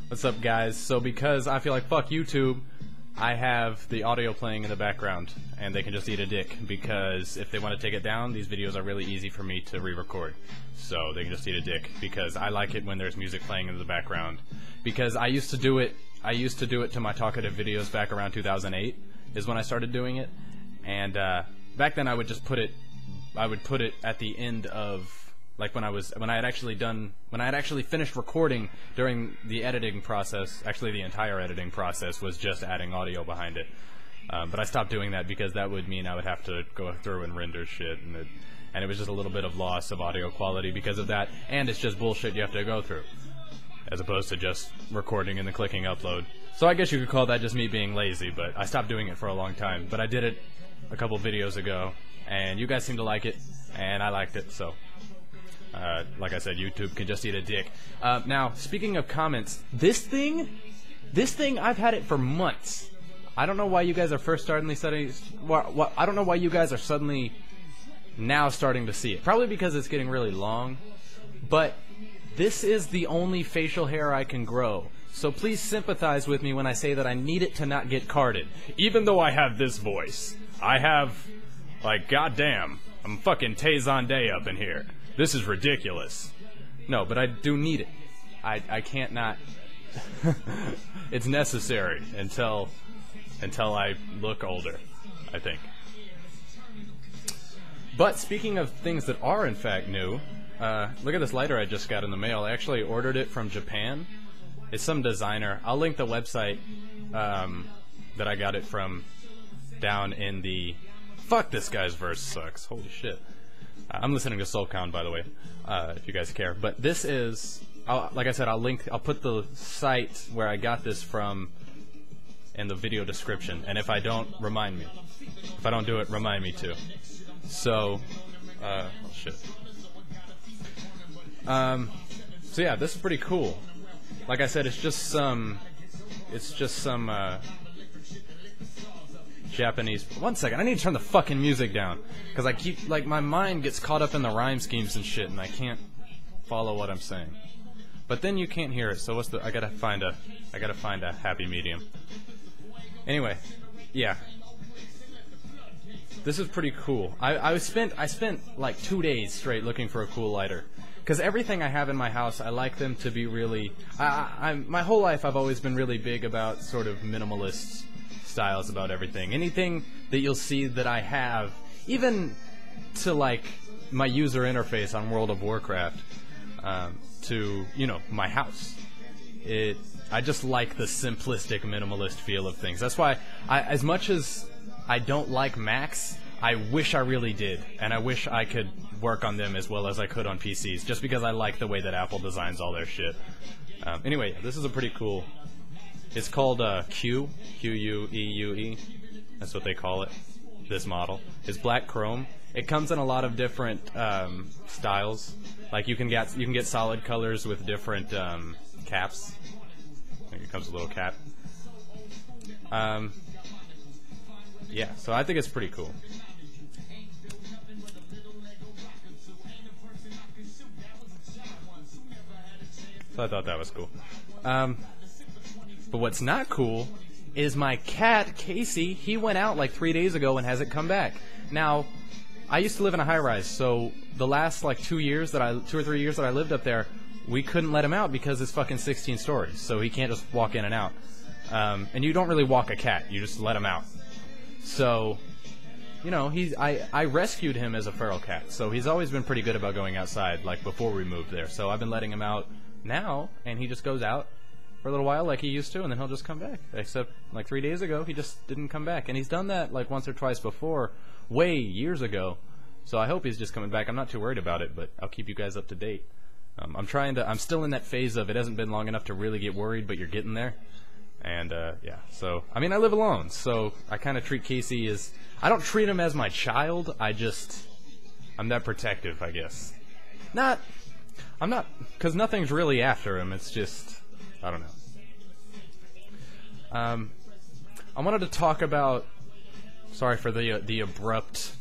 What's up, guys? So because I feel like fuck YouTube, I have the audio playing in the background, and they can just eat a dick, because if they want to take it down, these videos are really easy for me to re-record. So they can just eat a dick, because I like it when there's music playing in the background. Because I used to do it to my talkative videos back around 2008, is when I started doing it. And back then I would just put it at the end of, like when I had actually finished recording during the editing process. Actually, the entire editing process was just adding audio behind it. But I stopped doing that because that would mean I would have to go through and render shit, and it was just a little bit of loss of audio quality because of that. And it's just bullshit you have to go through, as opposed to just recording and then clicking upload. So I guess you could call that just me being lazy, but I stopped doing it for a long time. But I did it a couple videos ago, and you guys seem to like it, and I liked it, so... like I said, YouTube can just eat a dick. Now, speaking of comments, this thing, I've had it for months. I don't know why you guys are I don't know why you guys are suddenly now starting to see it. Probably because it's getting really long. But this is the only facial hair I can grow. So please sympathize with me when I say that I need it to not get carded. Even though I have this voice. I have, like, goddamn, I'm fucking Tay Day up in here. This is ridiculous. No, but I do need it. I can't not. It's necessary until I look older, I think. But speaking of things that are in fact new, look at this lighter I just got in the mail. I actually ordered it from Japan. It's some designer. I'll link the website that I got it from down in the... Fuck, this guy's verse sucks. Holy shit. I'm listening to Soulcon, by the way, if you guys care. But this is, like I said, I'll put the site where I got this from in the video description. And if I don't, remind me. If I don't do it, remind me to. So, oh shit. So yeah, this is pretty cool. Like I said, it's just some Japanese. One second, I need to turn the fucking music down, because I keep, like, my mind gets caught up in the rhyme schemes and shit, and I can't follow what I'm saying. But then you can't hear it, so what's the? I gotta find a happy medium. Anyway, yeah, this is pretty cool. I spent like 2 days straight looking for a cool lighter, because everything I have in my house, I like them to be really. My whole life I've always been really big about sort of minimalist styles about everything. Anything that you'll see that I have, even to like my user interface on World of Warcraft, to, you know, my house. I just like the simplistic minimalist feel of things. That's why as much as I don't like Macs, I wish I really did, and I wish I could work on them as well as I could on PCs, just because I like the way that Apple designs all their shit. Anyway, this is a pretty cool. It's called Q-U-E-U-E. That's what they call it. This model. It's black chrome. It comes in a lot of different styles. Like you can get solid colors with different caps. I think it comes with a little cap. Yeah, so I think it's pretty cool. So I thought that was cool. But what's not cool is my cat, Casey. He went out like 3 days ago and hasn't come back. Now, I used to live in a high-rise, so the last like 2 or 3 years that I lived up there, we couldn't let him out because it's fucking 16 stories, so he can't just walk in and out. And you don't really walk a cat, you just let him out. So, you know, I rescued him as a feral cat, so he's always been pretty good about going outside, like before we moved there. So I've been letting him out now, and he just goes out for a little while like he used to, and then he'll just come back. Except, like 3 days ago, he just didn't come back. And he's done that like once or twice before, way years ago. So I hope he's just coming back. I'm not too worried about it, but I'll keep you guys up to date. I'm still in that phase of it hasn't been long enough to really get worried, but you're getting there. And, yeah, so, I mean, I live alone, so I kind of treat Casey as, I don't treat him as my child, I'm that protective, I guess. I'm not, because nothing's really after him, it's just, I don't know. I wanted to talk about, sorry for the abrupt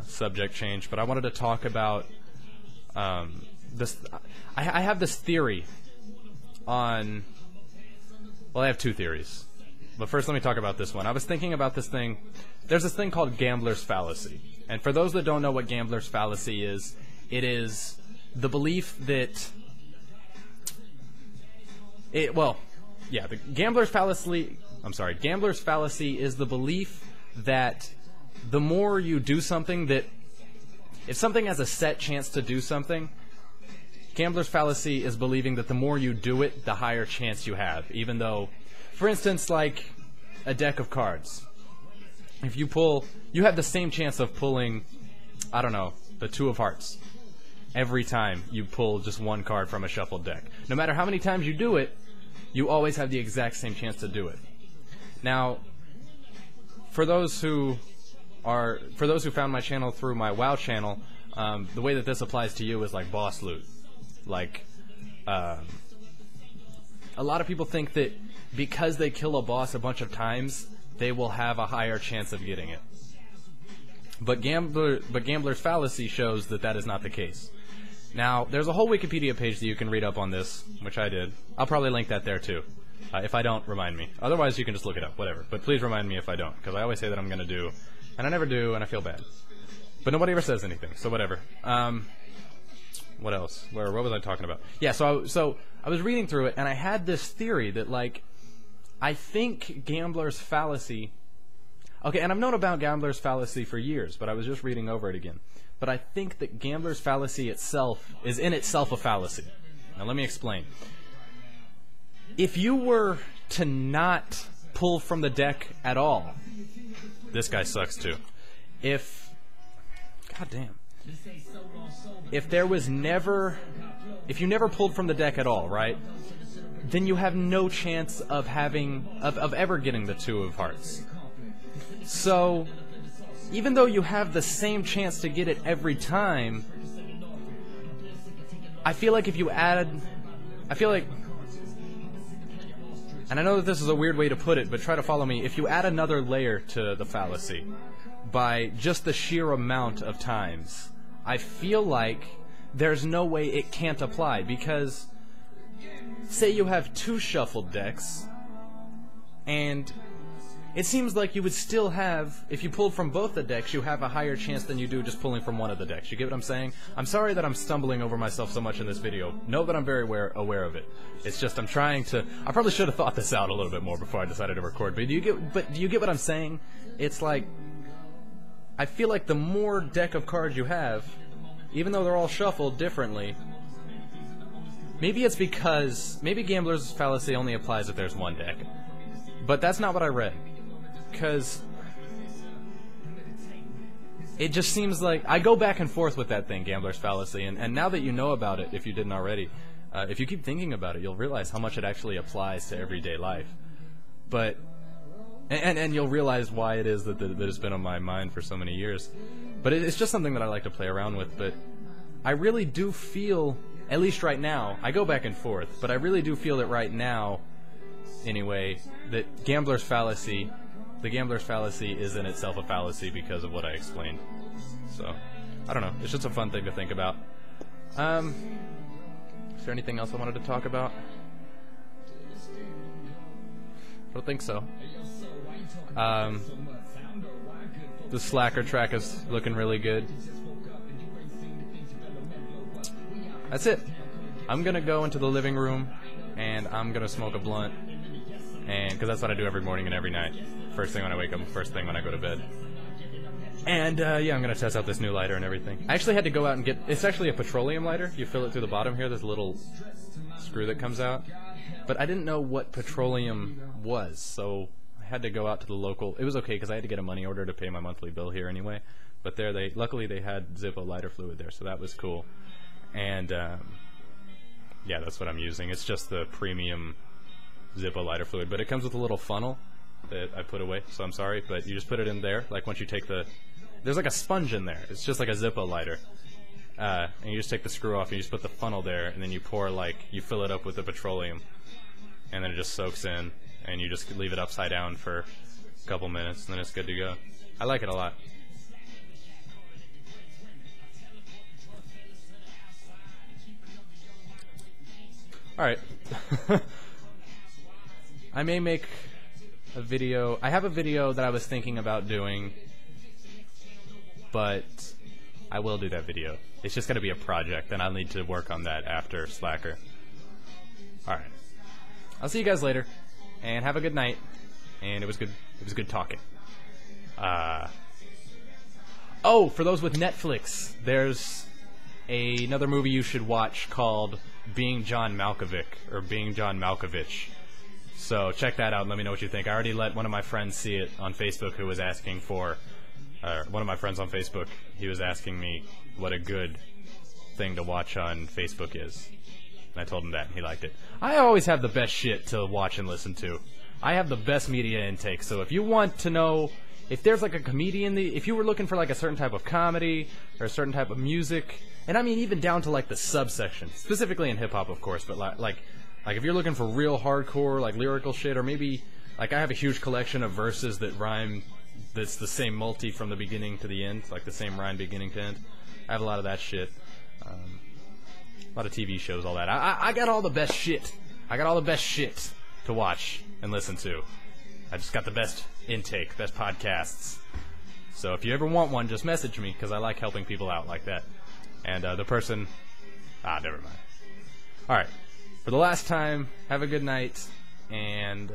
subject change, but I wanted to talk about this. I have this theory on. Well, I have two theories. But first, let me talk about this one. I was thinking about this thing. There's this thing called gambler's fallacy. And for those that don't know what gambler's fallacy is, it is the belief that... the gambler's fallacy... Gambler's fallacy is the belief that the more you do something that... If something has a set chance to do something, gambler's fallacy is believing that the more you do it, the higher chance you have. Even though... For instance, like a deck of cards. If you pull, you have the same chance of pulling, I don't know, the Two of Hearts every time you pull just one card from a shuffled deck. No matter how many times you do it, you always have the exact same chance to do it. Now, for those who found my channel through my WoW channel, the way that this applies to you is like boss loot. Like, a lot of people think that because they kill a boss a bunch of times, they will have a higher chance of getting it. But Gambler's Fallacy shows that that is not the case. Now, there's a whole Wikipedia page that you can read up on this, which I did. I'll probably link that there too. If I don't, remind me. Otherwise, you can just look it up, whatever. But please remind me if I don't, because I always say that I'm going to do, and I never do, and I feel bad. But nobody ever says anything, so whatever. What else? What was I talking about? Yeah, so I was reading through it, and I had this theory that, like, I think Gambler's Fallacy... Okay, and I've known about Gambler's Fallacy for years, but I was just reading over it again. But I think that Gambler's Fallacy itself is in itself a fallacy. Now, let me explain. If you were to not pull from the deck at all... This guy sucks, too. God damn. If there was never... If you never pulled from the deck at all, right? Then you have no chance of ever getting the Two of Hearts. So, even though you have the same chance to get it every time, I feel like if you added... And I know that this is a weird way to put it, but try to follow me. If you add another layer to the fallacy, by just the sheer amount of times, I feel like there's no way it can't apply, because... Say you have two shuffled decks, and it seems like you would still have, if you pulled from both the decks, you have a higher chance than you do just pulling from one of the decks. You get what I'm saying? I'm sorry that I'm stumbling over myself so much in this video. Know that I'm very aware of it. It's just I'm trying to... I probably should have thought this out a little bit more before I decided to record, but do you get what I'm saying? It's like... I feel like the more deck of cards you have, even though they're all shuffled differently... Maybe it's because... Maybe Gambler's Fallacy only applies if there's one deck. But that's not what I read. Because... It just seems like... I go back and forth with that thing, Gambler's Fallacy. And now that you know about it, if you didn't already, if you keep thinking about it, you'll realize how much it actually applies to everyday life. But... And you'll realize why it is that it's been on my mind for so many years. But it's just something that I like to play around with. But I really do feel... At least right now, I go back and forth, but I really do feel that right now, anyway, that Gambler's Fallacy, the Gambler's Fallacy is in itself a fallacy because of what I explained. So, I don't know, it's just a fun thing to think about. Is there anything else I wanted to talk about? I don't think so. The Slacker track is looking really good. That's it. I'm gonna go into the living room and I'm gonna smoke a blunt, and because that's what I do every morning and every night. First thing when I wake up, first thing when I go to bed. And yeah, I'm gonna test out this new lighter and everything. I actually had to go out and get. It's actually a petroleum lighter. You fill it through the bottom here. There's a little screw that comes out, but I didn't know what petroleum was, so I had to go out to the local. It was okay because I had to get a money order to pay my monthly bill here anyway. But there, luckily they had Zippo lighter fluid there, so that was cool. And yeah, that's what I'm using. It's just the premium Zippo lighter fluid, but it comes with a little funnel that I put away, so I'm sorry, but you just put it in there. Like once you take there's like a sponge in there. It's just like a Zippo lighter, and you just take the screw off and you just put the funnel there, and then you pour, like, you fill it up with the petroleum, and then it just soaks in, and you just leave it upside down for a couple minutes, and then it's good to go. I like it a lot. Alright. I may make a video. I have a video that I was thinking about doing, but I will do that video. It's just going to be a project, and I'll need to work on that after Slacker. Alright. I'll see you guys later, and have a good night, and it was good talking. Oh, for those with Netflix, there's another movie you should watch called Being John Malkovich, or Being John Malkovich. So check that out and let me know what you think. I already let one of my friends see it on Facebook who was asking for... one of my friends on Facebook, he was asking me what a good thing to watch on Facebook is. And I told him that, and he liked it. I always have the best shit to watch and listen to. I have the best media intake, so if you want to know... If there's like a comedian, if you were looking for like a certain type of comedy or a certain type of music, and I mean even down to like the subsection, specifically in hip hop, of course, but like if you're looking for real hardcore like lyrical shit, or maybe like I have a huge collection of verses that rhyme, that's the same multi from the beginning to the end, like the same rhyme beginning to end. I have a lot of that shit, a lot of TV shows, all that. I got all the best shit. I got all the best shit to watch and listen to. I just got the best intake, best podcasts. So if you ever want one, just message me, because I like helping people out like that. And the person... never mind. Alright. For the last time, have a good night, and...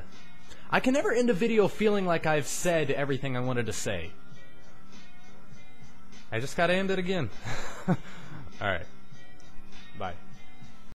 I can never end a video feeling like I've said everything I wanted to say. I just gotta end it again. Alright. Bye.